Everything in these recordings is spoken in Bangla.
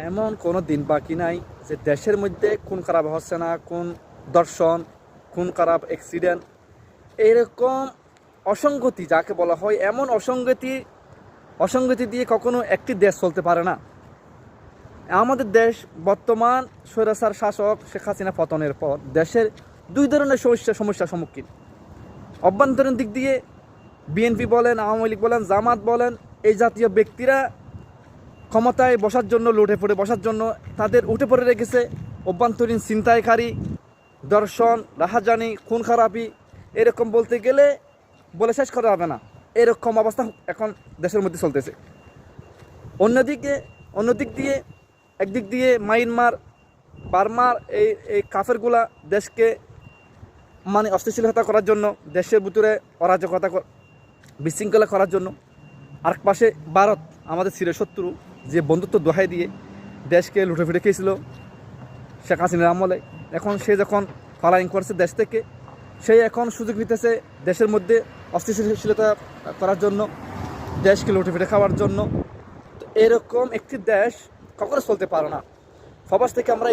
এমন কোনো দিন বাকি নাই যে দেশের মধ্যে খুন খারাপ হচ্ছে না, কোন দর্শন, খুন খারাপ, অ্যাক্সিডেন্ট, এরকম অসঙ্গতি যাকে বলা হয়, এমন অসঙ্গতি দিয়ে কখনো একটি দেশ চলতে পারে না। আমাদের দেশ বর্তমান স্বৈরাচার শাসক শেখ হাসিনা পতনের পর দেশের দুই ধরনের সমস্যার সম্মুখীন। অভ্যন্তরীণ দিক দিয়ে বিএনপি বলেন, আওয়ামী লীগ বলেন, জামাত বলেন, এই জাতীয় ব্যক্তিরা ক্ষমতায় বসার জন্য, লুটে পড়ে বসার জন্য তাদের উঠে পড়ে রেখেছে অভ্যন্তরীণ ছিনতাইকারী, দর্শন, রাহাজানি, খুন খারাপি, এরকম বলতে গেলে বলে শেষ করা যাবে না। এরকম অবস্থা এখন দেশের মধ্যে চলতেছে। অন্যদিক দিয়ে একদিক দিয়ে মায়ানমার, বার্মার এই কাফেরগুলা দেশকে অস্থিতিশীলতা করার জন্য, দেশের ভিতরে অরাজকতা, বিশৃঙ্খলা করার জন্য। আরেক পাশে ভারত, আমাদের চিরশত্রু, যে বন্ধুত্ব দোহাই দিয়ে দেশকে লুটে ফিটে খেয়েছিল শেখ হাসিনার আমলে, এখন সে যখন পালায়ন করছে দেশ থেকে, সেই এখন সুযোগ নিতেছে দেশের মধ্যে অস্থিতিশীলতা করার জন্য, দেশকে লুটে ফিটে খাওয়ার জন্য। তো এরকম একটি দেশ কখনো চলতে পারে না। সবার থেকে আমরা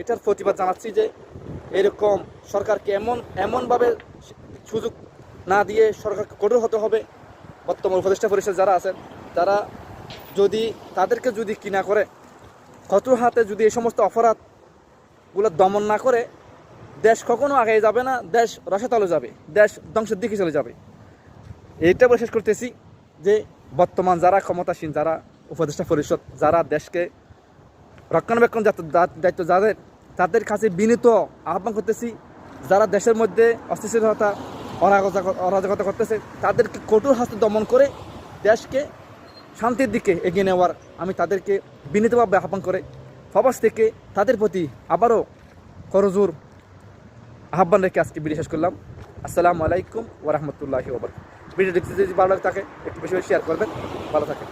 এটার প্রতিবাদ জানাচ্ছি যে এরকম সরকারকে এমনভাবে সুযোগ না দিয়ে সরকারকে কঠোর হতে হবে। বর্তমান উপদেষ্টা পরিষদ যারা আছেন, তারা তাদেরকে যদি কি না করে, কঠোর হাতে যদি এই সমস্ত অপরাধগুলো দমন না করে, দেশ কখনো আগে যাবে না, দেশ রসাতলে যাবে, দেশ ধ্বংসের দিকে চলে যাবে। এইটা বলে শেষ করতেছি যে বর্তমান যারা ক্ষমতাসীন, যারা উপদেষ্টা পরিষদ, যারা দেশকে রক্ষণাবেক্ষণ দায়িত্ব তাদের কাছে বিনীত আহ্বান করতেছি, যারা দেশের মধ্যে অস্থিতিশীলতা, অরাজকতা করতেছে, তাদেরকে কঠোর হস্তে দমন করে দেশকে শান্তির দিকে এগিয়ে নেওয়ার আমি তাদেরকে বিনীতভাবে আহ্বান করে সবার থেকে তাদের প্রতি আবারও করজোর আহ্বান রেখে আজকে ভিডিও শেষ করলাম। আসসালামু আলাইকুম ওয়া রাহমাতুল্লাহি ওয়া বারাকাতুহু। ভিডিও দেখতে যদি ভালো লাগে থাকে একটু বেশি শেয়ার করবেন। ভালো থাকেন।